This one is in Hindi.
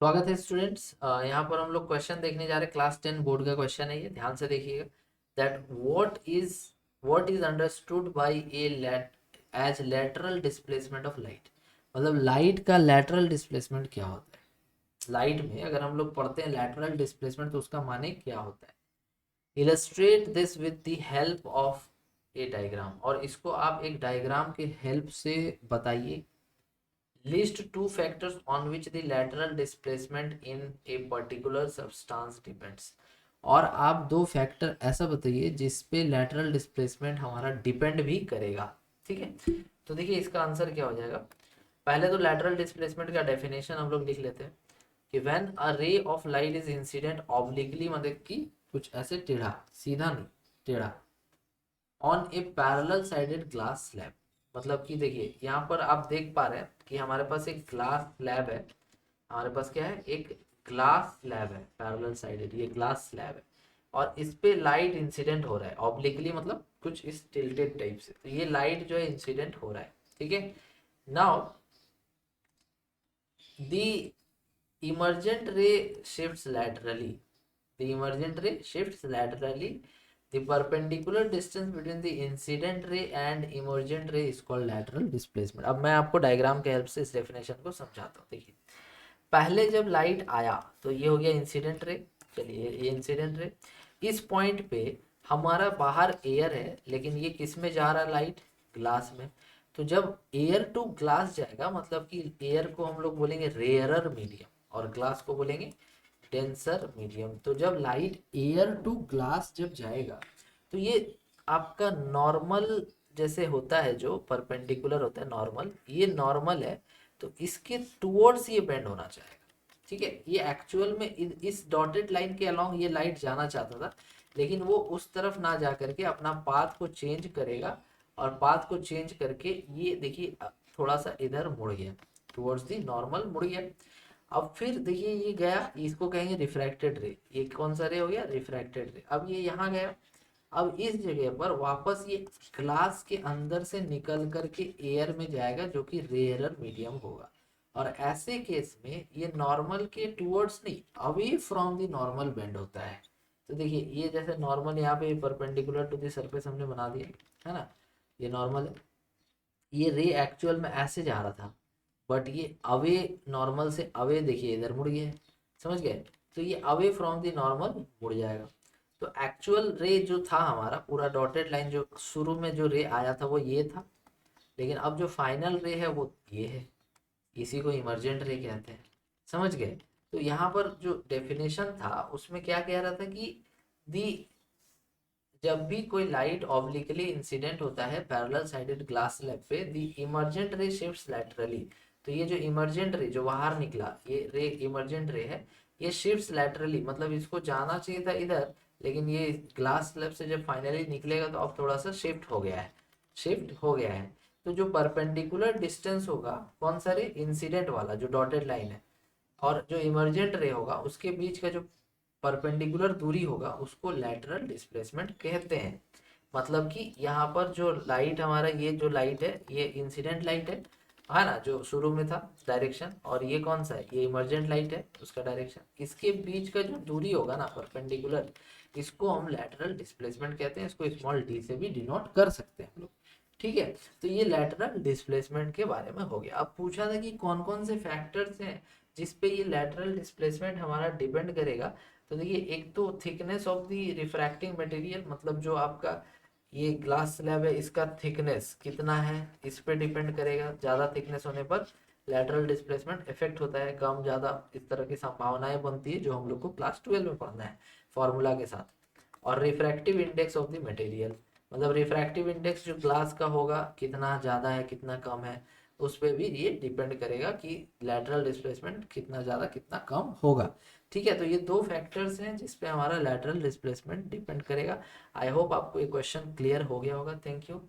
स्वागत है स्टूडेंट्स। यहाँ पर हम लोग क्वेश्चन देखने जा रहे हैं। क्लास 10 बोर्ड का क्वेश्चन है ये, ध्यान से देखिएगा। That what is understood by a as lateral displacement of light. मतलब लाइट का लेटरल डिस्प्लेसमेंट क्या होता है। लाइट में अगर हम लोग पढ़ते हैं लेटरल डिस्प्लेसमेंट तो उसका माने क्या होता है। Illustrate this with the help of A diagram, और इसको आप एक डायग्राम के हेल्प से बताइए। List two factors on which the lateral displacement in a particular substance depends। और आप दो फैक्टर ऐसा बताइए जिस पे lateral displacement हमारा डिपेंड भी करेगा। ठीक है, तो देखिए इसका आंसर क्या हो जाएगा। पहले तो lateral displacement का डेफिनेशन हम लोग लिख लेते हैं कि when a ray of light is incident obliquely, मतलब कि कुछ ऐसे टेढ़ा, सीधा नहीं, टेढ़ा, on A parallel sided glass slab. मतलब कि देखिए यहाँ पर आप देख पा रहे हैं कि हमारे पास एक ग्लास स्लैब है। हमारे पास क्या है, एक ग्लास स्लैब है पैरेलल साइडेड, ये ग्लास स्लैब है और इस पे लाइट इंसिडेंट हो रहा है ऑब्लिकली, मतलब कुछ इस टिल्टेड टाइप से। तो ये लाइट जो है इंसिडेंट हो रहा है। ठीक है, now the emergent ray shifts laterally, the emergent ray shifts laterally, the perpendicular distance between the incident ray and emergent ray is called lateral displacement। अब मैं आपको डायग्राम के हेल्प से इस डेफिनेशन को समझाता हूँ। देखिए पहले जब लाइट आया तो ये हो गया इंसिडेंट रे। चलिए ये इंसिडेंट रे, इस पॉइंट पे हमारा बाहर एयर है, लेकिन ये किस में जा रहा है, लाइट ग्लास में। तो जब एयर टू ग्लास जाएगा, मतलब कि एयर को हम लोग बोलेंगे रेयरर मीडियम और ग्लास को बोलेंगे डेंसर मीडियम। तो जब लाइट एयर टू ग्लास जब जाएगा तो ये आपका नॉर्मल जैसे होता है, जो परपेंडिकुलर होता है नॉर्मल, ये नॉर्मल है तो इसके टुवर्ड्स ये बेंड होना चाहेगा। ठीक है, ये एक्चुअल में इस डॉटेड लाइन के अलोंग ये लाइट जाना चाहता था, लेकिन वो उस तरफ ना जा करके अपना पाथ को चेंज करेगा और पाथ को चेंज करके ये देखिए थोड़ा सा इधर मुड़ गया, टुवर्ड्स दी नॉर्मल मुड़ गया। अब फिर देखिए ये गया, इसको कहेंगे रिफ्रैक्टेड रे। ये कौन सा रे हो गया, रिफ्रैक्टेड रे। अब ये यहाँ गया, अब इस जगह पर वापस ये ग्लास के अंदर से निकल करके एयर में जाएगा, जो कि रेयरर मीडियम होगा। और ऐसे केस में ये नॉर्मल के टुवर्ड्स नहीं, away from the normal bend होता है। तो देखिए ये जैसे नॉर्मल यहाँ पे परपेंडिकुलर टू द सरफेस हमने बना दिया है ना, ये नॉर्मल है। ये रे एक्चुअल में ऐसे जा रहा था, बट ये अवे, नॉर्मल से अवे देखिए इधर मुड़ गया है। समझ गए, तो ये अवे फ्रॉम द नॉर्मल मुड़ जाएगा। तो एक्चुअल रे जो था हमारा पूरा डॉटेड लाइन, जो शुरू में जो रे आया था वो ये था, लेकिन अब जो फाइनल रे है वो ये है। इसी को इमर्जेंट रे कहते हैं। समझ गए। तो यहाँ पर जो डेफिनेशन था उसमें क्या कह रहा था कि दी जब भी कोई लाइट ऑब्लिकली इंसिडेंट होता है पैरेलल साइडेड ग्लास स्लैब पे, दी इमर्जेंट रे शिफ्ट्स लैटरली। तो ये जो इमर्जेंट रे जो बाहर निकला, ये रे इमर्जेंट रे है, ये शिफ्ट्स लैटरली, मतलब इसको जाना चाहिए था इधर, लेकिन ये ग्लास स्लैब से जब फाइनली निकलेगा तो अब थोड़ा सा शिफ्ट हो गया है, शिफ्ट हो गया है। तो जो परपेंडिकुलर डिस्टेंस होगा कौन सा रे, इंसिडेंट वाला जो डॉटेड लाइन है, और जो इमर्जेंट रे होगा उसके बीच का जो परपेंडिकुलर दूरी होगा उसको लैटरल डिस्प्लेसमेंट कहते हैं। मतलब कि यहाँ पर जो लाइट हमारा, ये जो लाइट है ये इंसिडेंट लाइट है ना, जो शुरू में था डायरेक्शन, और ये कौन सा है, ये इमर्जेंट लाइट है उसका डायरेक्शन। इसके बीच का जो दूरी होगा ना परपेंडिकुलर, इसको हम लैटरल डिस्प्लेसमेंट कहते हैं। इसको स्मॉल डी से भी डिनोट कर सकते हैं हम लोग। ठीक है, तो ये लैटरल डिस्प्लेसमेंट के बारे में हो गया। अब पूछा था कि कौन कौन से फैक्टर्स हैं जिस पे ये लैटरल डिस्प्लेसमेंट हमारा डिपेंड करेगा। तो देखिए एक तो thickness of the refracting material, मतलब जो आपका ये ग्लास स्लैब है इसका थिकनेस कितना है इस पे डिपेंड करेगा। ज़्यादा थिकनेस होने पर लैटरल डिस्प्लेसमेंट इफेक्ट होता है, कम ज़्यादा इस तरह की संभावनाएं बनती है जो हम लोग को क्लास 12 में पढ़ना है फॉर्मूला के साथ। और refractive index of the material, मतलब रिफ्रैक्टिव इंडेक्स जो ग्लास का होगा कितना ज़्यादा है कितना कम है, उस पर भी ये डिपेंड करेगा कि लैटरल डिस्प्लेसमेंट कितना ज़्यादा कितना कम होगा। ठीक है, तो ये दो फैक्टर्स हैं जिस पे हमारा लैटरल डिस्प्लेसमेंट डिपेंड करेगा। आई होप आपको ये क्वेश्चन क्लियर हो गया होगा। Thank you.